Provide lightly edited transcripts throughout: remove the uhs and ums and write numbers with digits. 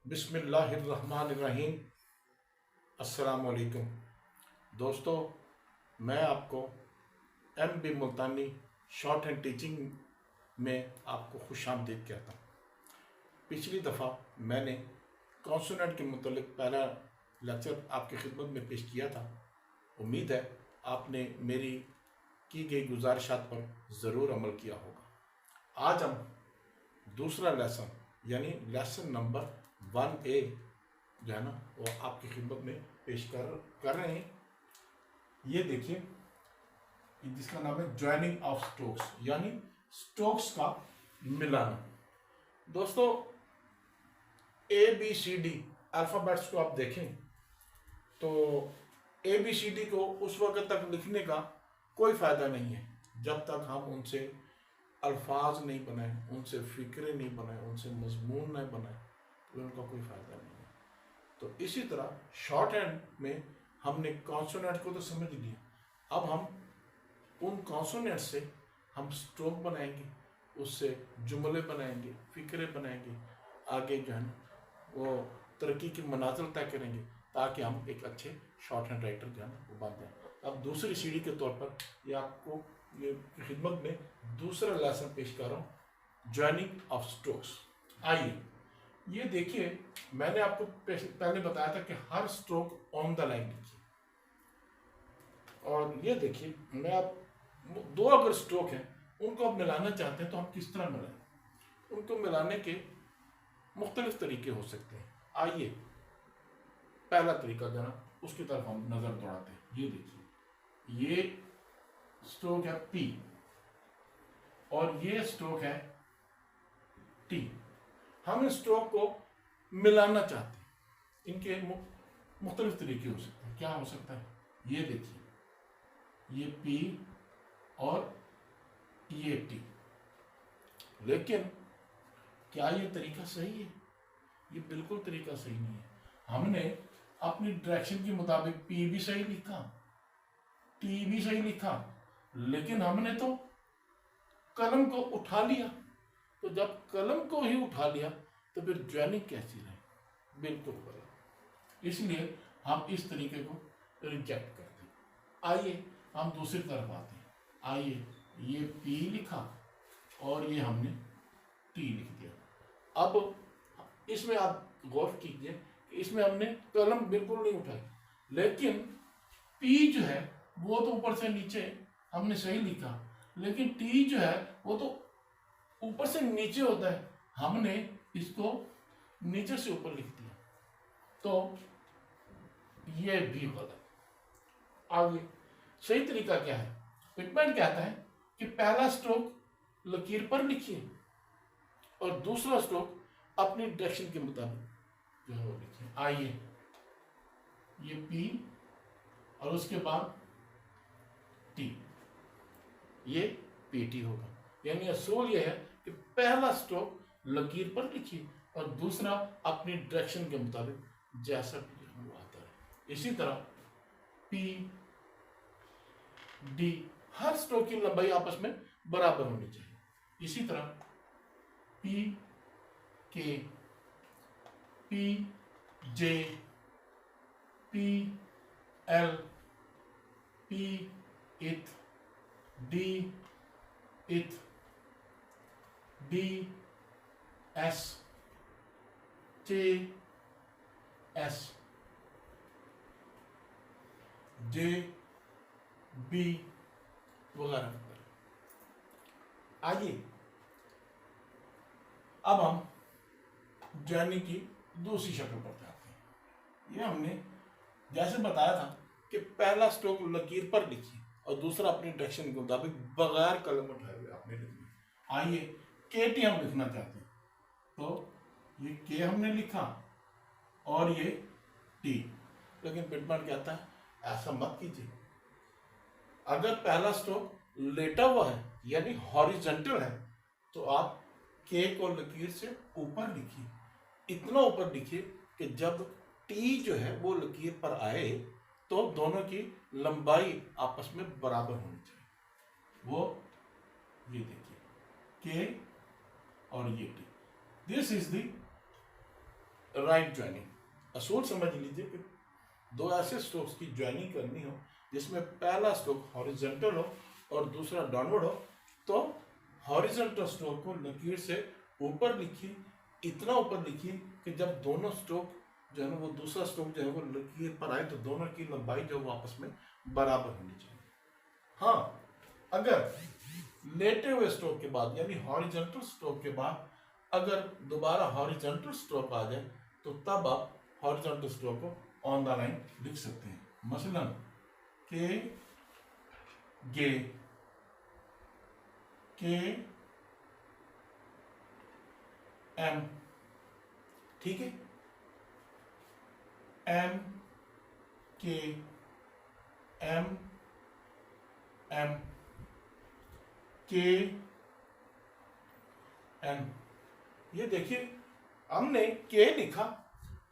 बिस्मिल्लाहिर्रहमानिर्रहीम। अस्सलामुअलैकुम दोस्तों, मैं आपको MB मुल्तानी शॉर्ट हैंड टीचिंग में आपको खुशामदीद कहता हूँ। पिछली दफ़ा मैंने कॉन्सोनेंट के मुतालिक पहला लेक्चर आपकी खिदमत में पेश किया था। उम्मीद है आपने मेरी की गई गुजारिशात पर ज़रूर अमल किया होगा। आज हम दूसरा लेसन यानी लेसन नंबर 1A जो है ना वो आपकी खिदमत में पेश कर रहे हैं। ये देखिए, जिसका नाम है ज्वाइनिंग ऑफ स्ट्रोक्स यानी स्ट्रोक्स का मिलाना। दोस्तों, ABCD अल्फ़ाबेट्स को आप देखें तो ABCD को उस वक्त तक लिखने का कोई फ़ायदा नहीं है जब तक हम उनसे अल्फाज नहीं बनाए, उनसे फ़िक्रे नहीं बनाए, उनसे मजमून नहीं बनाए, तो उनका कोई फ़ायदा नहीं है। तो इसी तरह शॉर्ट हैंड में हमने कॉन्सोनेंट को तो समझ लिया। अब हम उन कॉन्सोनेंट से हम स्ट्रोक बनाएंगे, उससे जुमले बनाएंगे, फ़िक्रे बनाएंगे, आगे जो है ना वो तरक्की की मनाजिल तय करेंगे ताकि हम एक अच्छे शॉर्ट हैंड राइटर जो है ना वो बन जाए। अब दूसरी सीढ़ी के तौर पर ये आपको ये खिदमत में दूसरा लेसन पेश कर रहा हूँ, ज्वाइनिंग ऑफ स्ट्रोक्स। आइए ये देखिए, मैंने आपको पहले बताया था कि हर स्ट्रोक ऑन द लाइन लिखिए, और ये देखिए मैं आप दो अगर स्ट्रोक हैं उनको आप मिलाना चाहते हैं तो हम किस तरह मिलाएं। उनको मिलाने के मुख्तलिफ तरीके हो सकते हैं। आइए पहला तरीका जरा उसकी तरफ हम नजर दौड़ाते हैं। ये देखिए, ये स्ट्रोक है P और ये स्ट्रोक है T। हम इस स्ट्रोक को मिलाना चाहते हैं। इनके मुख्तलिफ तरीके हो सकते हैं। क्या हो सकता है? ये देखिए, ये P और ये T। लेकिन क्या ये तरीका सही है? ये बिल्कुल तरीका सही नहीं है। हमने अपनी डायरेक्शन के मुताबिक P भी सही लिखा, T भी सही लिखा, लेकिन हमने तो कलम को उठा लिया। तो जब कलम को ही उठा लिया तो फिर ज्वाइनिंग कैसी रहे? बिल्कुल गलत। इसलिए हम इस तरीके को रिजेक्ट करते हैं। आइए हम दूसरी तरफ आते हैं। आइए ये P लिखा और ये हमने T लिख दिया। अब इसमें आप गौर कीजिए कि इसमें हमने कलम बिल्कुल नहीं उठाई, लेकिन P जो है वो तो ऊपर से नीचे हमने सही लिखा, लेकिन T जो है वो तो ऊपर से नीचे होता है, हमने इसको नीचे से ऊपर लिख दिया, तो ये भी गलत। आगे सही तरीका क्या है? पिटमैन कहता है कि पहला स्ट्रोक लकीर पर लिखिए और दूसरा स्ट्रोक अपनी डायरेक्शन के मुताबिक जो है वो लिखिए। आइए ये P और उसके बाद T, ये PT होगा। यानी असूल ये है कि पहला स्ट्रोक लकीर पर लिखिए और दूसरा अपनी डायरेक्शन के मुताबिक जैसा भी आता है। इसी तरह P D, हर स्ट्रोक की लंबाई आपस में बराबर होनी चाहिए। इसी तरह P K, P J, P L, P ith, D ith, D S, J S, J B वगैरह। आइए अब हम ज्वाइनिंग की दूसरी शक्ल पर जाते हैं। ये हमने जैसे बताया था कि पहला स्ट्रोक लकीर पर लिखिए और दूसरा अपनी डायरेक्शन के मुताबिक बगैर कलम उठाए हुए आपने लिखना। आइए KT हम लिखना चाहते हैं, तो ये K हमने लिखा और ये T, लेकिन पिटमैन कहता है ऐसा मत कीजिए। अगर पहला स्ट्रोक लेटा हुआ है यानी हॉरिजॉन्टल है तो आप K को लकीर से ऊपर लिखिए, इतना ऊपर लिखिए कि जब T जो है वो लकीर पर आए तो दोनों की लंबाई आपस में बराबर होनी चाहिए। वो ये देखिए K और ये T, this is the right joining. असूल समझ लीजिए कि दो ऐसे स्ट्रोक्स की ज्वाइनिंग करनी हो जिसमें पहला स्ट्रोक हॉरिजॉन्टल हो और दूसरा डाउनवर्ड हो, तो हॉरिजॉन्टल स्ट्रोक को लकीर से ऊपर लिखिए, इतना ऊपर लिखिए कि जब दोनों स्ट्रोक जो है ना वो दूसरा स्ट्रोक जो है वो लकीर पर आए तो दोनों की लंबाई जो वो आपस में बराबर होनी चाहिए। हाँ, अगर लेटे हुए स्ट्रोक के बाद यानी हॉरिजॉन्टल स्ट्रोक के बाद अगर दोबारा हॉरिजॉन्टल स्ट्रोक आ जाए तो तब आप हॉरिजॉन्टल स्ट्रोक को ऑन द लाइन लिख सकते हैं। मसलन के गे के एम, ठीक है, एम के एम एम के एन। ये देखिए हमने के लिखा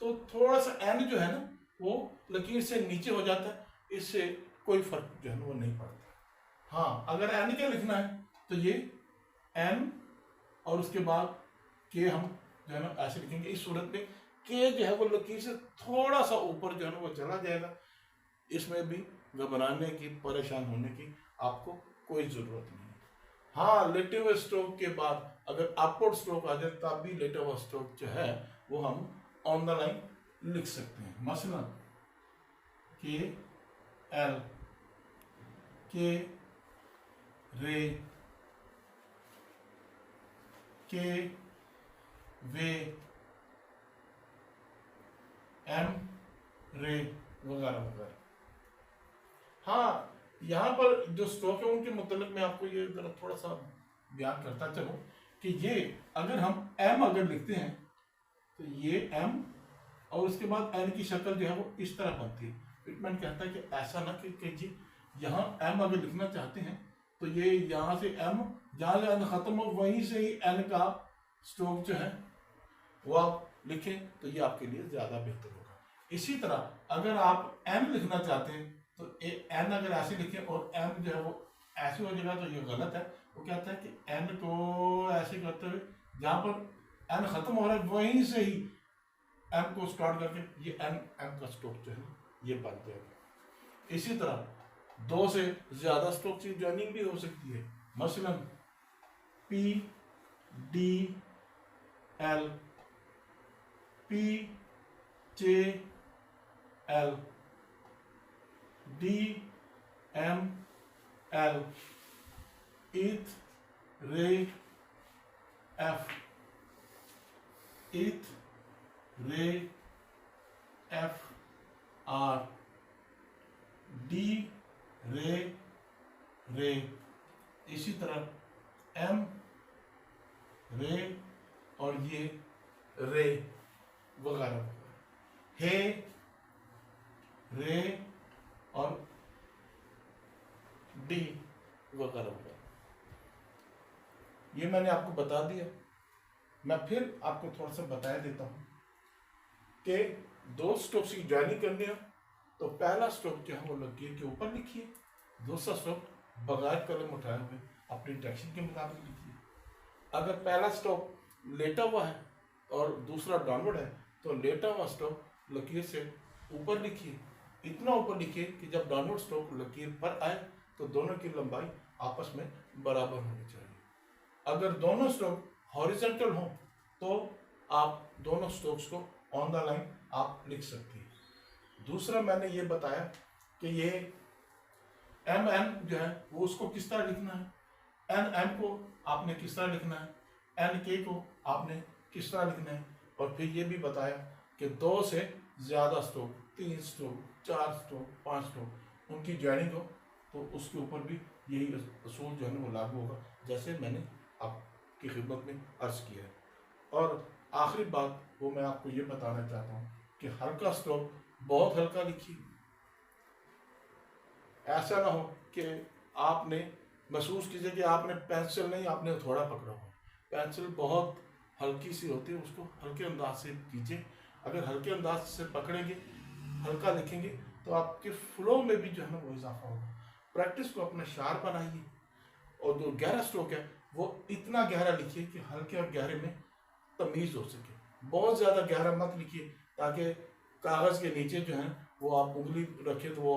तो थोड़ा सा एन जो है ना वो लकीर से नीचे हो जाता है, इससे कोई फर्क जो है ना वो नहीं पड़ता। हाँ, अगर एन के लिखना है तो ये एन और उसके बाद के हम जो है ना ऐसे लिखेंगे। इस सूरत में के जो है वो लकीर से थोड़ा सा ऊपर जो है ना वो चला जाएगा। इसमें भी घबराने की, परेशान होने की आपको कोई जरूरत नहीं है। हाँ, लेटे हुए स्ट्रोक के बाद अगर अपवर्ड स्ट्रोक आ जाए तब भी लेटे हुआ स्ट्रोक जो है वो हम ऑन द लाइन लिख सकते हैं। मसलन के एल के रे के वे एम रे वगैरह वगैरह। हाँ, यहाँ पर जो स्ट्रोक है उनके मतलब मैं आपको ये जरा थोड़ा सा बयान करता चलूं कि ये अगर हम एम अगर लिखते हैं तो ये एम और उसके बाद एन की शक्ल जो है वो इस तरह बनती है। पिटमैन कहता है कि ऐसा ना कि जी यहाँ एम अगर लिखना चाहते हैं तो ये यहाँ से एम जहाँ से एन खत्म हो वहीं से ही एन का स्ट्रोक जो है वो आप लिखें तो ये आपके लिए ज्यादा बेहतर होगा। इसी तरह अगर आप एम लिखना चाहते हैं तो एन अगर ऐसे लिखें और एम जो है वो ऐसे हो जाएगा तो ये गलत है। वो कहता है कि एन को ऐसे करते हुए जहां पर एन खत्म हो रहा है वहीं से ही एम को स्टार्ट करके ये एम का स्ट्रोक जो है ये बन जाएगा। इसी तरह दो से ज्यादा स्ट्रोक की ज्वाइनिंग भी हो सकती है। मसलन P D L, P J L, D M L, इथ रे एफ, इथ रे एफ आर, डी रे रे। इसी तरह एम रे और ये रे वगैरह, हे रे और डी वगैरह वगैरह। ये मैंने आपको बता दिया। मैं फिर आपको थोड़ा सा बताया देता हूं कि दो स्ट्रोक्स की ज्वाइनिंग करनी हो तो पहला स्ट्रोक जो है वो लकीर के ऊपर लिखिए, दूसरा स्ट्रोक बगैर कलम उठाए हुए अपनी डायरेक्शन के मुताबिक लिखिए। अगर पहला स्ट्रोक लेटा हुआ है और दूसरा डाउनवर्ड है तो लेटा हुआ स्ट्रोक लकीर से ऊपर लिखिए, इतना ऊपर लिखिए कि जब डाउनवर्ड स्ट्रोक लकीर पर आए तो दोनों की लंबाई आपस में बराबर होनी चाहिए। अगर दोनों स्ट्रोक हॉरिजॉन्टल हो तो आप दोनों स्ट्रोक्स को ऑन द लाइन आप लिख सकते हैं। दूसरा मैंने ये बताया कि ये एम एन जो है वो उसको किस तरह लिखना है, एन एम को आपने किस तरह लिखना है, एन के को आपने किस तरह लिखना है। और फिर ये भी बताया कि दो से ज़्यादा स्ट्रोक, 3 स्ट्रोक, 4 स्ट्रोक, 5 स्ट्रोक उनकी ज्वाइनिंग हो तो उसके ऊपर भी यही असूल जो है ना वो लागू होगा, जैसे मैंने आपकी खिदमत में अर्ज किया है। और आखिरी बात वो मैं आपको ये बताना चाहता हूँ कि हल्का स्ट्रोक बहुत हल्का लिखिए। ऐसा ना हो कि आपने महसूस कीजिए कि आपने पेंसिल नहीं, आपने थोड़ा पकड़ा हो। पेंसिल बहुत हल्की सी होती है, उसको हल्के अंदाज से कीजिए। अगर हल्के अंदाज से पकड़ेंगे, हल्का लिखेंगे तो आपके फ्लो में भी जो है ना वो इजाफा होगा। प्रैक्टिस को अपना शार्प बनाइए और जो गहरा स्ट्रोक है वो इतना गहरा लिखिए कि हल्के और गहरे में तमीज़ हो सके। बहुत ज़्यादा गहरा मत लिखिए, ताकि कागज़ के नीचे जो है वो आप उंगली रखें तो वो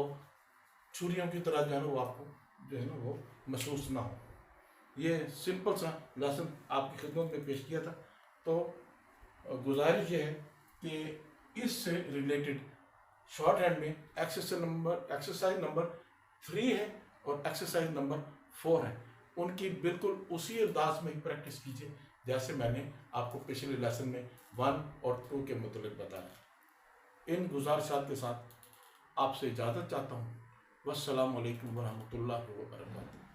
छुरियों की तरह जो है ना वो आपको जो है ना वो महसूस ना हो। ये सिंपल सा लेसन आपकी खिदमत में पेश किया था। तो गुजारिश ये है कि इससे रिलेटेड शॉर्ट हैंड में एक्सरसाइज नंबर 3 है और एक्सरसाइज नंबर 4 है, उनकी बिल्कुल उसी अंदाज में ही प्रैक्टिस कीजिए जैसे मैंने आपको पिछले लेसन में 1 और 2 के मतलब बताया। इन गुजारिशात के साथ आपसे इजाज़त चाहता हूँ। वस्सलामु अलैकुम वरहमतुल्लाहि वबरकातुहू।